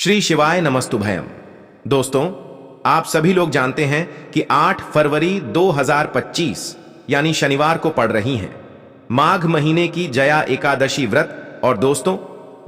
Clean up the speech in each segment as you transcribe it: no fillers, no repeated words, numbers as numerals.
श्री शिवाय नमस्तुभयम। दोस्तों, आप सभी लोग जानते हैं कि 8 फरवरी 2025 यानी शनिवार को पड़ रही हैं माघ महीने की जया एकादशी व्रत। और दोस्तों,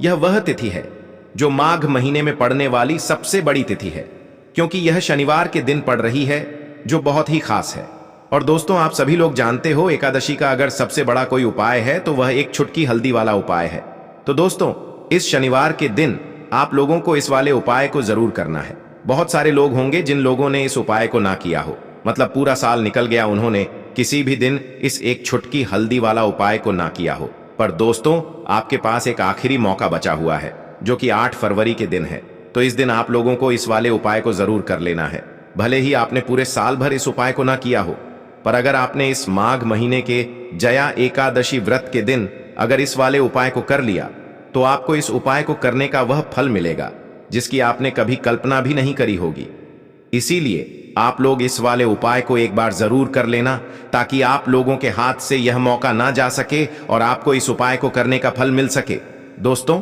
यह वह तिथि है जो माघ महीने में पड़ने वाली सबसे बड़ी तिथि है, क्योंकि यह शनिवार के दिन पड़ रही है, जो बहुत ही खास है। और दोस्तों, आप सभी लोग जानते हो, एकादशी का अगर सबसे बड़ा कोई उपाय है तो वह एक छुटकी हल्दी वाला उपाय है। तो दोस्तों, इस शनिवार के दिन आप लोगों को इस वाले उपाय को जरूर करना है। बहुत सारे लोग होंगे जिन लोगों ने इस उपाय को ना किया हो, मतलब पूरा साल निकल गया, उन्होंने किसी भी दिन इस एक छुटकी हल्दी वाला उपाय को ना किया हो। पर दोस्तों, आपके पास एक आखिरी मौका बचा हुआ है, जो कि 8 फरवरी के दिन है। तो इस दिन आप लोगों को इस वाले उपाय को जरूर कर लेना है। भले ही आपने पूरे साल भर इस उपाय को ना किया हो, पर अगर आपने इस माघ महीने के जया एकादशी व्रत के दिन अगर इस वाले उपाय को कर लिया, तो आपको इस उपाय को करने का वह फल मिलेगा जिसकी आपने कभी कल्पना भी नहीं करी होगी। इसीलिए आप लोग इस वाले उपाय को एक बार जरूर कर लेना, ताकि आप लोगों के हाथ से यह मौका ना जा सके और आपको इस उपाय को करने का फल मिल सके। दोस्तों,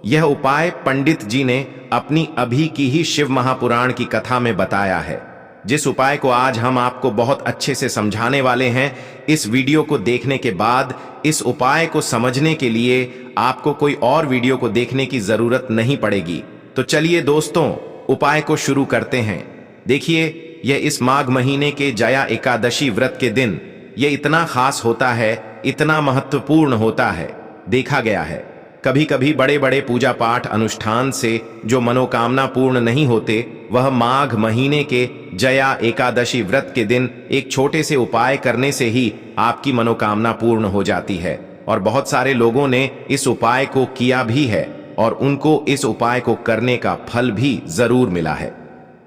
यह उपाय पंडित जी ने अपनी अभी की ही शिव महापुराण की कथा में बताया है, जिस उपाय को आज हम आपको बहुत अच्छे से समझाने वाले हैं। इस वीडियो को देखने के बाद इस उपाय को समझने के लिए आपको कोई और वीडियो को देखने की जरूरत नहीं पड़ेगी। तो चलिए दोस्तों, उपाय को शुरू करते हैं। देखिए, यह इस माघ महीने के जया एकादशी व्रत के दिन यह इतना खास होता है, इतना महत्वपूर्ण होता है। देखा गया है, कभी कभी बड़े बड़े पूजा पाठ अनुष्ठान से जो मनोकामना पूर्ण नहीं होते, वह माघ महीने के जया एकादशी व्रत के दिन एक छोटे से उपाय करने से ही आपकी मनोकामना पूर्ण हो जाती है। और बहुत सारे लोगों ने इस उपाय को किया भी है और उनको इस उपाय को करने का फल भी जरूर मिला है।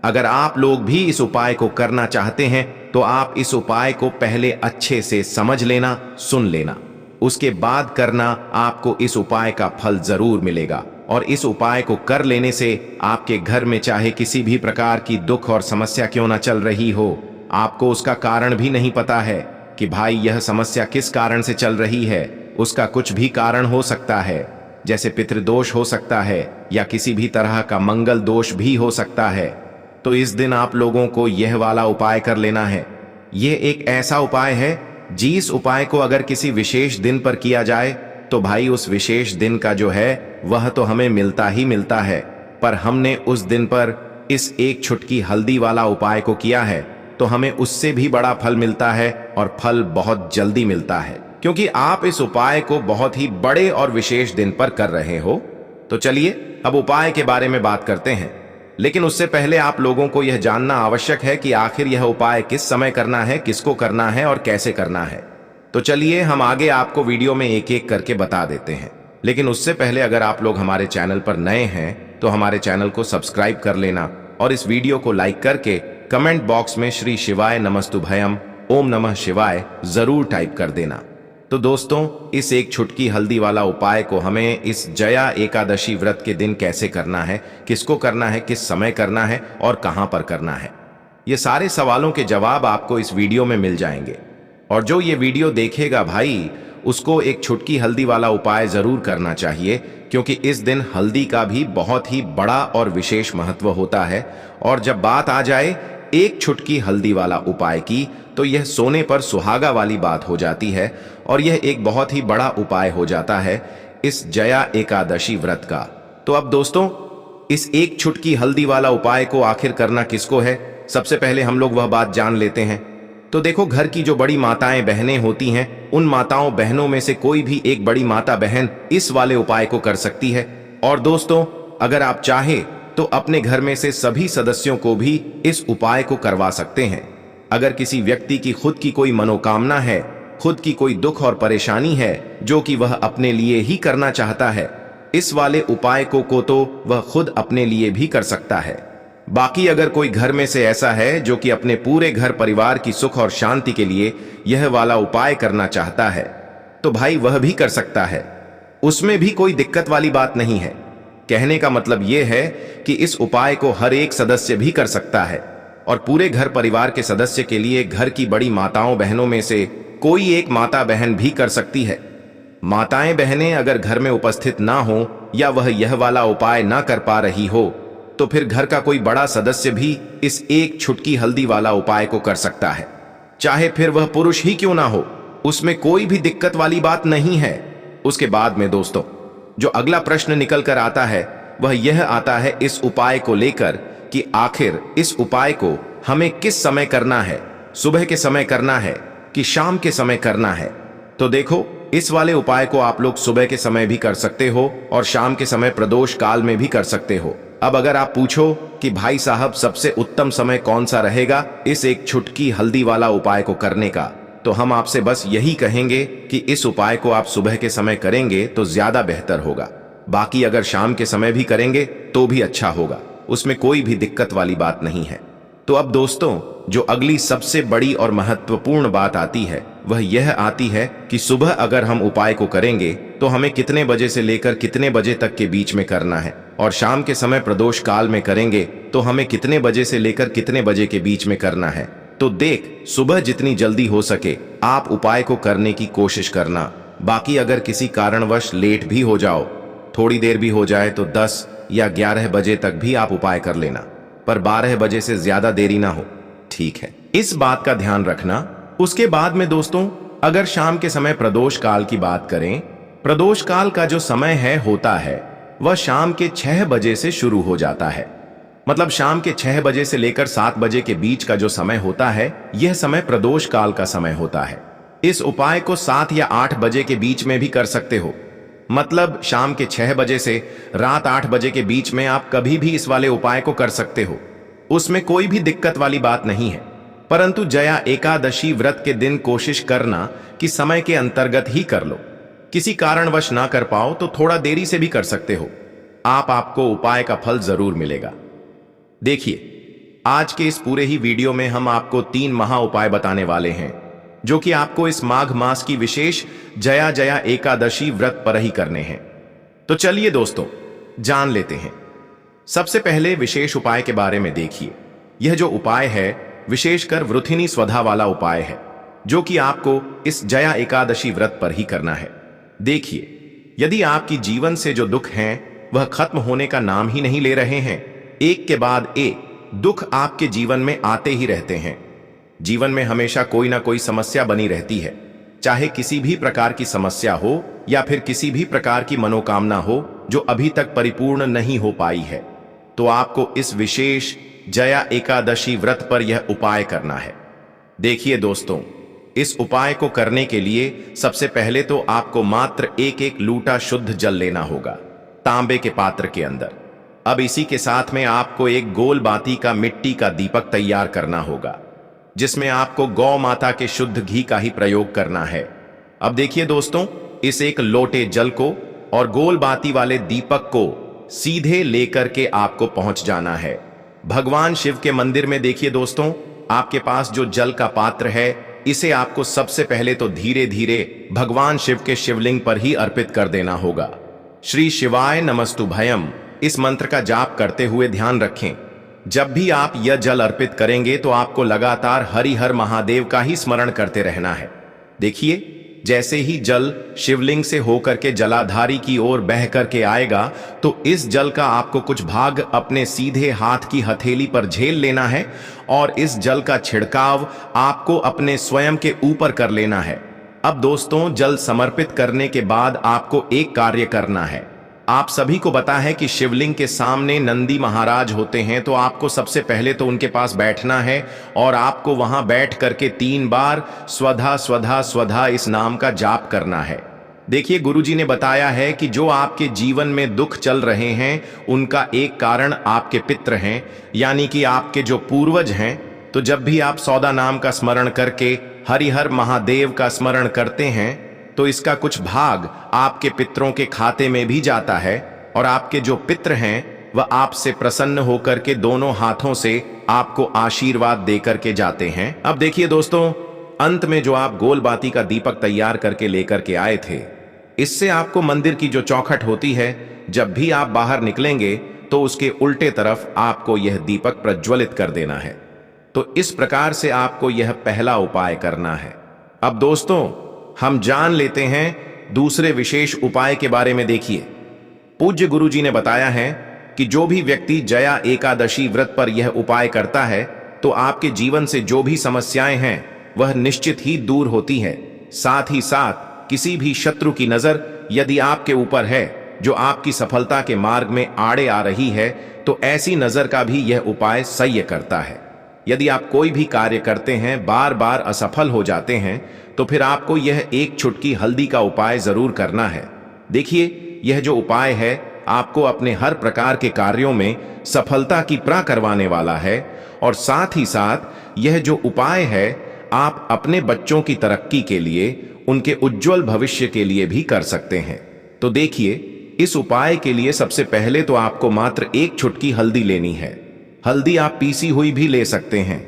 अगर आप लोग भी इस उपाय को करना चाहते हैं तो आप इस उपाय को पहले अच्छे से समझ लेना, सुन लेना, उसके बाद करना। आपको इस उपाय का फल जरूर मिलेगा। और इस उपाय को कर लेने से आपके घर में चाहे किसी भी प्रकार की दुख और समस्या क्यों ना चल रही हो, आपको उसका कारण भी नहीं पता है कि भाई यह समस्या किस कारण से चल रही है, उसका कुछ भी कारण हो सकता है, जैसे पितृदोष हो सकता है या किसी भी तरह का मंगल दोष भी हो सकता है। तो इस दिन आप लोगों को यह वाला उपाय कर लेना है। यह एक ऐसा उपाय है जिस उपाय को अगर किसी विशेष दिन पर किया जाए तो भाई उस विशेष दिन का जो है वह तो हमें मिलता ही मिलता है। पर हमने उस दिन पर इस एक छुटकी हल्दी वाला उपाय को किया है तो हमें उससे भी बड़ा फल मिलता है, और फल बहुत जल्दी मिलता है, क्योंकि आप इस उपाय को बहुत ही बड़े और विशेष दिन पर कर रहे हो। तो चलिए अब उपाय के बारे में बात करते हैं। लेकिन उससे पहले आप लोगों को यह जानना आवश्यक है कि आखिर यह उपाय किस समय करना है, किसको करना है और कैसे करना है। तो चलिए हम आगे आपको वीडियो में एक एक करके बता देते हैं। लेकिन उससे पहले अगर आप लोग हमारे चैनल पर नए हैं तो हमारे चैनल को सब्सक्राइब कर लेना और इस वीडियो को लाइक करके कमेंट बॉक्स में श्री शिवाय नमस्तुभयम, ओम नमः शिवाय जरूर टाइप कर देना। तो दोस्तों, इस एक छुटकी हल्दी वाला उपाय को हमें इस जया एकादशी व्रत के दिन कैसे करना है, किसको करना है, किस समय करना है और कहां पर करना है, ये सारे सवालों के जवाब आपको इस वीडियो में मिल जाएंगे। और जो ये वीडियो देखेगा भाई, उसको एक छुटकी हल्दी वाला उपाय जरूर करना चाहिए, क्योंकि इस दिन हल्दी का भी बहुत ही बड़ा और विशेष महत्व होता है। और जब बात आ जाए एक छुटकी हल्दी वाला उपाय की, तो यह सोने पर सुहागा वाली बात हो जाती है, और यह एक बहुत ही बड़ा उपाय हो जाता है इस जया एकादशी व्रत का। तो अब दोस्तों, इस एक छुटकी हल्दी वाला उपाय को आखिर करना किसको है, सबसे पहले हम लोग वह बात जान लेते हैं। तो देखो, घर की जो बड़ी माताएं बहनें होती हैं, उन माताओं बहनों में से कोई भी एक बड़ी माता बहन इस वाले उपाय को कर सकती है। और दोस्तों, अगर आप चाहे तो अपने घर में से सभी सदस्यों को भी इस उपाय को करवा सकते हैं। अगर किसी व्यक्ति की खुद की कोई मनोकामना है, खुद की कोई दुख और परेशानी है जो कि वह अपने लिए ही करना चाहता है, इस वाले उपाय को तो वह खुद अपने लिए भी कर सकता है। बाकी अगर कोई घर में से ऐसा है जो कि अपने पूरे घर परिवार की सुख और शांति के लिए यह वाला उपाय करना चाहता है, तो भाई वह भी कर सकता है। उसमें भी कोई दिक्कत वाली बात नहीं है। कहने का मतलब यह है कि इस उपाय को हर एक सदस्य भी कर सकता है, और पूरे घर परिवार के सदस्य के लिए घर की बड़ी माताओं बहनों में से कोई एक माता बहन भी कर सकती है। माताएं बहनें अगर घर में उपस्थित ना हो या वह यह वाला उपाय ना कर पा रही हो, तो फिर घर का कोई बड़ा सदस्य भी इस एक छुटकी हल्दी वाला उपाय को कर सकता है, चाहे फिर वह पुरुष ही क्यों ना हो। उसमें कोई भी दिक्कत वाली बात नहीं है। उसके बाद में दोस्तों जो अगला प्रश्न निकल कर आता है वह यह आता है इस उपाय को लेकर कि आखिर इस उपाय को हमें किस समय करना है, सुबह के समय करना है कि शाम के समय करना है। तो देखो, इस वाले उपाय को आप लोग सुबह के समय भी कर सकते हो और शाम के समय प्रदोष काल में भी कर सकते हो। अब अगर आप पूछो कि भाई साहब सबसे उत्तम समय कौन सा रहेगा इस एक छुटकी हल्दी वाला उपाय को करने का, तो हम आपसे बस यही कहेंगे कि इस उपाय को आप सुबह के समय करेंगे तो ज्यादा बेहतर होगा। बाकी अगर शाम के समय भी करेंगे तो भी अच्छा होगा, उसमें कोई भी दिक्कत वाली बात नहीं है। तो अब दोस्तों जो अगली सबसे बड़ी और महत्वपूर्ण बात आती है वह यह आती है कि सुबह अगर हम उपाय को करेंगे तो हमें कितने बजे से लेकर कितने बजे तक के बीच में करना है, और शाम के समय प्रदोष काल में करेंगे तो हमें कितने बजे से लेकर कितने बजे के बीच में करना है। तो देख, सुबह जितनी जल्दी हो सके आप उपाय को करने की कोशिश करना। बाकी अगर किसी कारणवश लेट भी हो जाओ, थोड़ी देर भी हो जाए, तो 10 या 11 बजे तक भी आप उपाय कर लेना, पर 12 बजे से ज्यादा देरी ना हो, ठीक है? इस बात का ध्यान रखना। उसके बाद में दोस्तों अगर शाम के समय प्रदोष काल की बात करें, प्रदोष काल का जो समय होता है वह शाम के 6 बजे से शुरू हो जाता है। मतलब शाम के 6 बजे से लेकर 7 बजे के बीच का जो समय होता है यह समय प्रदोष काल का समय होता है। इस उपाय को 7 या 8 बजे के बीच में भी कर सकते हो। मतलब शाम के 6 बजे से रात 8 बजे के बीच में आप कभी भी इस वाले उपाय को कर सकते हो, उसमें कोई भी दिक्कत वाली बात नहीं है। परंतु जया एकादशी व्रत के दिन कोशिश करना कि समय के अंतर्गत ही कर लो। किसी कारणवश ना कर पाओ तो थोड़ा देरी से भी कर सकते हो, आपको उपाय का फल जरूर मिलेगा। देखिए, आज के इस पूरे ही वीडियो में हम आपको 3 महा उपाय बताने वाले हैं जो कि आपको इस माघ मास की विशेष जया जया एकादशी व्रत पर ही करने हैं। तो चलिए दोस्तों जान लेते हैं। सबसे पहले विशेष उपाय के बारे में देखिए। यह जो उपाय है विशेषकर वृथिनी स्वधा वाला उपाय है जो कि आपको इस जया एकादशी व्रत पर ही करना है। देखिए, यदि आपकी जीवन से जो दुख हैं वह खत्म होने का नाम ही नहीं ले रहे हैं, एक के बाद एक दुख आपके जीवन में आते ही रहते हैं, जीवन में हमेशा कोई ना कोई समस्या बनी रहती है, चाहे किसी भी प्रकार की समस्या हो या फिर किसी भी प्रकार की मनोकामना हो जो अभी तक परिपूर्ण नहीं हो पाई है, तो आपको इस विशेष जया एकादशी व्रत पर यह उपाय करना है। देखिए दोस्तों, इस उपाय को करने के लिए सबसे पहले तो आपको मात्र एक लूटा शुद्ध जल लेना होगा तांबे के पात्र के अंदर। अब इसी के साथ में आपको एक गोल बाती का मिट्टी का दीपक तैयार करना होगा जिसमें आपको गौ माता के शुद्ध घी का ही प्रयोग करना है। अब देखिए दोस्तों, इस एक लोटे जल को और गोल बाती वाले दीपक को सीधे लेकर के आपको पहुंच जाना है भगवान शिव के मंदिर में। देखिए दोस्तों, आपके पास जो जल का पात्र है इसे आपको सबसे पहले तो धीरे धीरे भगवान शिव के शिवलिंग पर ही अर्पित कर देना होगा। श्री शिवाय नमस्तुभयम इस मंत्र का जाप करते हुए ध्यान रखें, जब भी आप यह जल अर्पित करेंगे तो आपको लगातार हरि हर महादेव का ही स्मरण करते रहना है। देखिए, जैसे ही जल शिवलिंग से होकर के जलाधारी की ओर बह करके आएगा तो इस जल का आपको कुछ भाग अपने सीधे हाथ की हथेली पर झेल लेना है और इस जल का छिड़काव आपको अपने स्वयं के ऊपर कर लेना है। अब दोस्तों, जल समर्पित करने के बाद आपको एक कार्य करना है। आप सभी को पता है कि शिवलिंग के सामने नंदी महाराज होते हैं, तो आपको सबसे पहले तो उनके पास बैठना है और आपको वहां बैठ करके 3 बार स्वधा स्वधा स्वधा इस नाम का जाप करना है। देखिए, गुरुजी ने बताया है कि जो आपके जीवन में दुख चल रहे हैं उनका एक कारण आपके पितृ हैं, यानी कि आपके जो पूर्वज हैं। तो जब भी आप सौदा नाम का स्मरण करके हरिहर महादेव का स्मरण करते हैं तो इसका कुछ भाग आपके पितरों के खाते में भी जाता है और आपके जो पितृ हैं वह आपसे प्रसन्न होकर के दोनों हाथों से आपको आशीर्वाद देकर के जाते हैं। अब देखिए दोस्तों, अंत में जो आप गोल बाती का दीपक तैयार करके लेकर के आए थे, इससे आपको मंदिर की जो चौखट होती है, जब भी आप बाहर निकलेंगे तो उसके उल्टे तरफ आपको यह दीपक प्रज्वलित कर देना है। तो इस प्रकार से आपको यह पहला उपाय करना है। अब दोस्तों, हम जान लेते हैं दूसरे विशेष उपाय के बारे में। देखिए, पूज्य गुरुजी ने बताया है कि जो भी व्यक्ति जया एकादशी व्रत पर यह उपाय करता है तो आपके जीवन से जो भी समस्याएं हैं वह निश्चित ही दूर होती है। साथ ही साथ किसी भी शत्रु की नजर यदि आपके ऊपर है जो आपकी सफलता के मार्ग में आड़े आ रही है तो ऐसी नजर का भी यह उपाय सह्य करता है। यदि आप कोई भी कार्य करते हैं बार बार असफल हो जाते हैं तो फिर आपको यह एक चुटकी हल्दी का उपाय जरूर करना है। देखिए, यह जो उपाय है आपको अपने हर प्रकार के कार्यों में सफलता की प्रा करवाने वाला है और साथ ही साथ यह जो उपाय है आप अपने बच्चों की तरक्की के लिए, उनके उज्जवल भविष्य के लिए भी कर सकते हैं। तो देखिए, इस उपाय के लिए सबसे पहले तो आपको मात्र एक चुटकी हल्दी लेनी है। हल्दी आप पीसी हुई भी ले सकते हैं।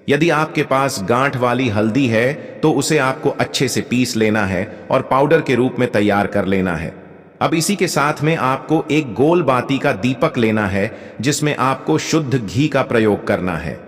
यदि आपके पास गांठ वाली हल्दी है तो उसे आपको अच्छे से पीस लेना है और पाउडर के रूप में तैयार कर लेना है। अब इसी के साथ में आपको एक गोल बाती का दीपक लेना है जिसमें आपको शुद्ध घी का प्रयोग करना है।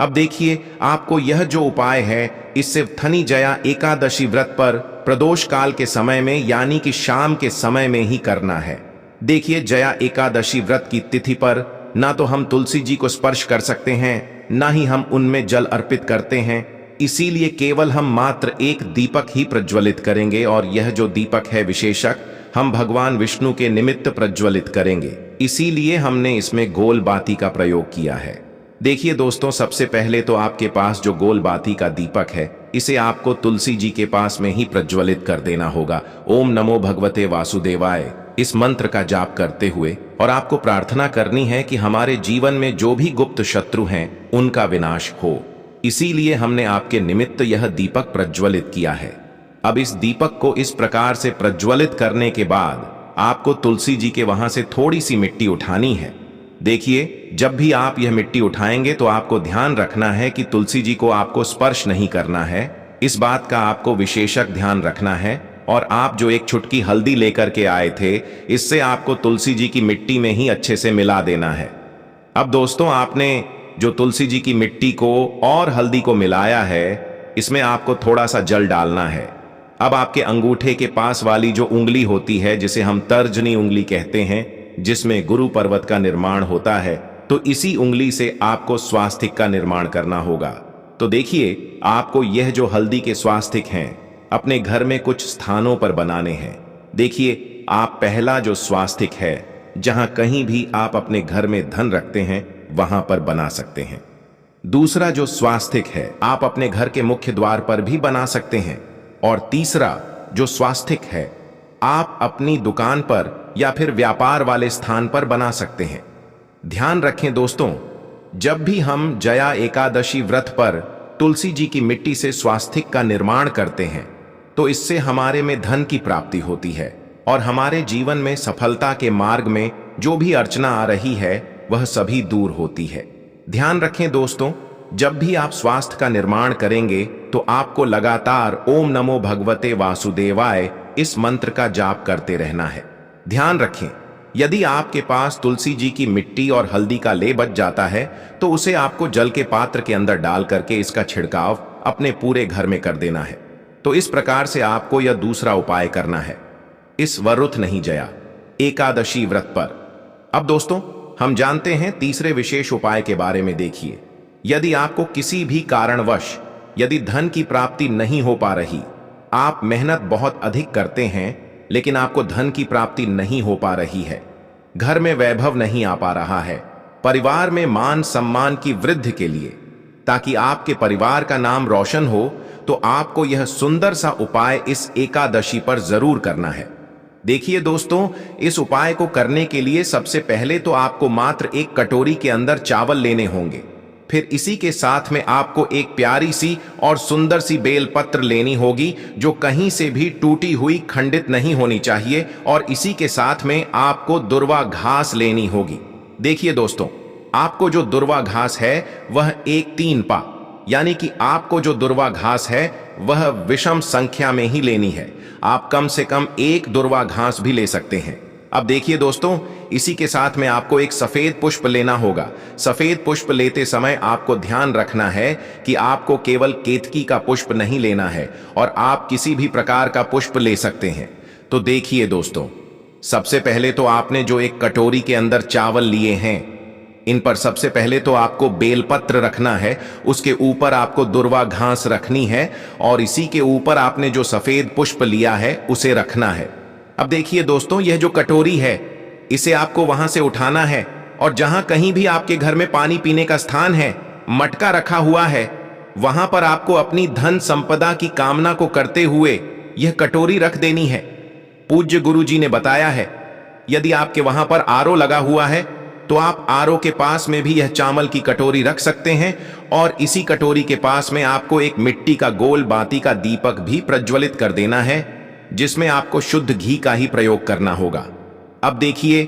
अब देखिए, आपको यह जो उपाय है इससे थनी जया एकादशी व्रत पर प्रदोष काल के समय में यानी कि शाम के समय में ही करना है। देखिए, जया एकादशी व्रत की तिथि पर ना तो हम तुलसी जी को स्पर्श कर सकते हैं, ना ही हम उनमें जल अर्पित करते हैं। इसीलिए केवल हम मात्र एक दीपक ही प्रज्वलित करेंगे और यह जो दीपक है विशेषक हम भगवान विष्णु के निमित्त प्रज्वलित करेंगे। इसीलिए हमने इसमें गोल बाती का प्रयोग किया है। देखिए दोस्तों, सबसे पहले तो आपके पास जो गोल बाती का दीपक है इसे आपको तुलसी जी के पास में ही प्रज्वलित कर देना होगा। ओम नमो भगवते वासुदेवाय इस मंत्र का जाप करते हुए, और आपको प्रार्थना करनी है कि हमारे जीवन में जो भी गुप्त शत्रु हैं उनका विनाश हो। इसीलिए हमने आपके निमित्त यह दीपक प्रज्वलित किया है। अब इस दीपक को इस प्रकार से प्रज्वलित करने के बाद आपको तुलसी जी के वहां से थोड़ी सी मिट्टी उठानी है। देखिए, जब भी आप यह मिट्टी उठाएंगे तो आपको ध्यान रखना है कि तुलसी जी को आपको स्पर्श नहीं करना है। इस बात का आपको विशेषक ध्यान रखना है। और आप जो एक चुटकी हल्दी लेकर के आए थे इससे आपको तुलसी जी की मिट्टी में ही अच्छे से मिला देना है। अब दोस्तों, आपने जो तुलसी जी की मिट्टी को और हल्दी को मिलाया है इसमें आपको थोड़ा सा जल डालना है। अब आपके अंगूठे के पास वाली जो उंगली होती है जिसे हम तर्जनी उंगली कहते हैं, जिसमें गुरु पर्वत का निर्माण होता है, तो इसी उंगली से आपको स्वास्तिक का निर्माण करना होगा। तो देखिए, आपको यह जो हल्दी के स्वास्तिक हैं अपने घर में कुछ स्थानों पर बनाने हैं। देखिए, आप पहला जो स्वास्तिक है जहां कहीं भी आप अपने घर में धन रखते हैं वहां पर बना सकते हैं। दूसरा जो स्वास्तिक है आप अपने घर के मुख्य द्वार पर भी बना सकते हैं। और तीसरा जो स्वास्तिक है आप अपनी दुकान पर या फिर व्यापार वाले स्थान पर बना सकते हैं। ध्यान रखें दोस्तों, जब भी हम जया एकादशी व्रत पर तुलसी जी की मिट्टी से स्वास्तिक का निर्माण करते हैं तो इससे हमारे में धन की प्राप्ति होती है और हमारे जीवन में सफलता के मार्ग में जो भी अर्चना आ रही है वह सभी दूर होती है। ध्यान रखें दोस्तों, जब भी आप स्वास्थ्य का निर्माण करेंगे तो आपको लगातार ओम नमो भगवते वासुदेवाय इस मंत्र का जाप करते रहना है। ध्यान रखें, यदि आपके पास तुलसी जी की मिट्टी और हल्दी का ले बच जाता है तो उसे आपको जल के पात्र के अंदर डाल करके इसका छिड़काव अपने पूरे घर में कर देना है। तो इस प्रकार से आपको यह दूसरा उपाय करना है इस वरुथ नहीं जया एकादशी व्रत पर। अब दोस्तों, हम जानते हैं तीसरे विशेष उपाय के बारे में। देखिए, यदि आपको किसी भी कारणवश यदि धन की प्राप्ति नहीं हो पा रही, आप मेहनत बहुत अधिक करते हैं लेकिन आपको धन की प्राप्ति नहीं हो पा रही है, घर में वैभव नहीं आ पा रहा है, परिवार में मान सम्मान की वृद्धि के लिए, ताकि आपके परिवार का नाम रोशन हो, तो आपको यह सुंदर सा उपाय इस एकादशी पर जरूर करना है। देखिए दोस्तों, इस उपाय को करने के लिए सबसे पहले तो आपको मात्र एक कटोरी के अंदर चावल लेने होंगे। फिर इसी के साथ में आपको एक प्यारी सी और सुंदर सी बेलपत्र लेनी होगी जो कहीं से भी टूटी हुई खंडित नहीं होनी चाहिए। और इसी के साथ में आपको दुर्वा घास लेनी होगी। देखिए दोस्तों, आपको जो दुर्वा घास है वह 1-3 पा, यानी कि आपको जो दुर्वा घास है वह विषम संख्या में ही लेनी है। आप कम से कम 1 दुर्वा घास भी ले सकते हैं। अब देखिए दोस्तों, इसी के साथ में आपको एक सफेद पुष्प लेना होगा। सफेद पुष्प लेते समय आपको ध्यान रखना है कि आपको केवल केतकी का पुष्प नहीं लेना है और आप किसी भी प्रकार का पुष्प ले सकते हैं। तो देखिए दोस्तों, सबसे पहले तो आपने जो एक कटोरी के अंदर चावल लिए हैं, इन पर सबसे पहले तो आपको बेलपत्र रखना है, उसके ऊपर आपको दुर्वा घास रखनी है और इसी के ऊपर आपने जो सफेद पुष्प लिया है उसे रखना है। अब देखिए दोस्तों, यह जो कटोरी है इसे आपको वहां से उठाना है और जहां कहीं भी आपके घर में पानी पीने का स्थान है, मटका रखा हुआ है, वहां पर आपको अपनी धन संपदा की कामना को करते हुए यह कटोरी रख देनी है। पूज्य गुरु जी ने बताया है, यदि आपके वहां पर आरओ लगा हुआ है तो आप आरओ के पास में भी यह चावल की कटोरी रख सकते हैं और इसी कटोरी के पास में आपको एक मिट्टी का गोल बाती का दीपक भी प्रज्वलित कर देना है, जिसमें आपको शुद्ध घी का ही प्रयोग करना होगा। अब देखिए,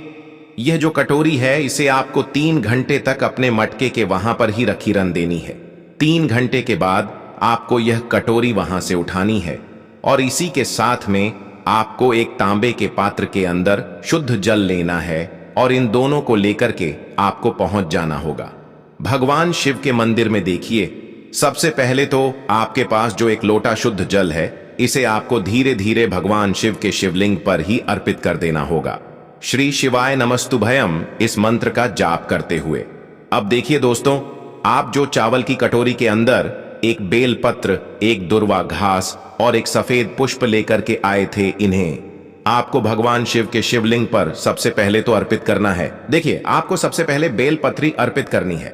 यह जो कटोरी है इसे आपको 3 घंटे तक अपने मटके के वहां पर ही रखी रहने देनी है। 3 घंटे के बाद आपको यह कटोरी वहां से उठानी है और इसी के साथ में आपको एक तांबे के पात्र के अंदर शुद्ध जल लेना है और इन दोनों को लेकर के आपको पहुंच जाना होगा। भगवान शिव के मंदिर में देखिए, सबसे पहले तो आपके पास जो एक लोटा शुद्ध जल है इसे आपको धीरे धीरे भगवान शिव के शिवलिंग पर ही अर्पित कर देना होगा, श्री शिवाय नमस्तुभयम इस मंत्र का जाप करते हुए। अब देखिए दोस्तों, आप जो चावल की कटोरी के अंदर एक बेलपत्र, एक दुर्वा घास और एक सफेद पुष्प लेकर के आए थे, इन्हें आपको भगवान शिव के शिवलिंग पर सबसे पहले तो अर्पित करना है। देखिए, आपको सबसे पहले बेलपत्री अर्पित करनी है।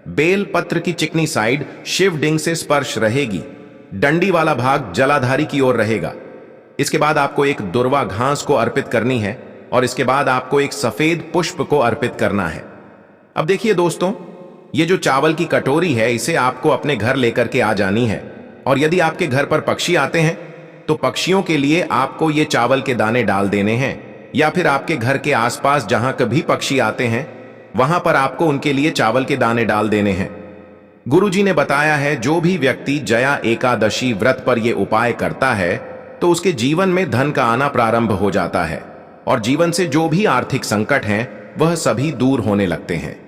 बेलपत्र की चिकनी साइड शिवलिंग से स्पर्श रहेगी, डंडी वाला भाग जलाधारी की ओर रहेगा। इसके बाद आपको एक दुर्वा घास को अर्पित करनी है और इसके बाद आपको एक सफेद पुष्प को अर्पित करना है। अब देखिए दोस्तों, ये जो चावल की कटोरी है इसे आपको अपने घर लेकर के आ जानी है और यदि आपके घर पर पक्षी आते हैं तो पक्षियों के लिए आपको ये चावल के दाने डाल देने हैं, या फिर आपके घर के आसपास जहां कभी पक्षी आते हैं वहां पर आपको उनके लिए चावल के दाने डाल देने हैं। गुरुजी ने बताया है, जो भी व्यक्ति जया एकादशी व्रत पर यह उपाय करता है तो उसके जीवन में धन का आना प्रारंभ हो जाता है और जीवन से जो भी आर्थिक संकट हैं वह सभी दूर होने लगते हैं।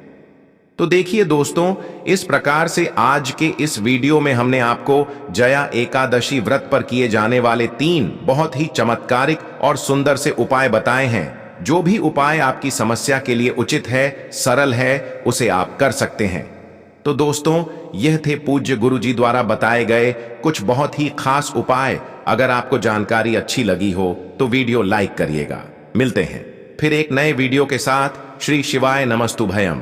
तो देखिए दोस्तों, इस प्रकार से आज के इस वीडियो में हमने आपको जया एकादशी व्रत पर किए जाने वाले 3 बहुत ही चमत्कारिक और सुंदर से उपाय बताए हैं। जो भी उपाय आपकी समस्या के लिए उचित है, सरल है, उसे आप कर सकते हैं। तो दोस्तों, यह थे पूज्य गुरु जी द्वारा बताए गए कुछ बहुत ही खास उपाय। अगर आपको जानकारी अच्छी लगी हो तो वीडियो लाइक करिएगा। मिलते हैं फिर एक नए वीडियो के साथ। श्री शिवाय नमस्तुभयम।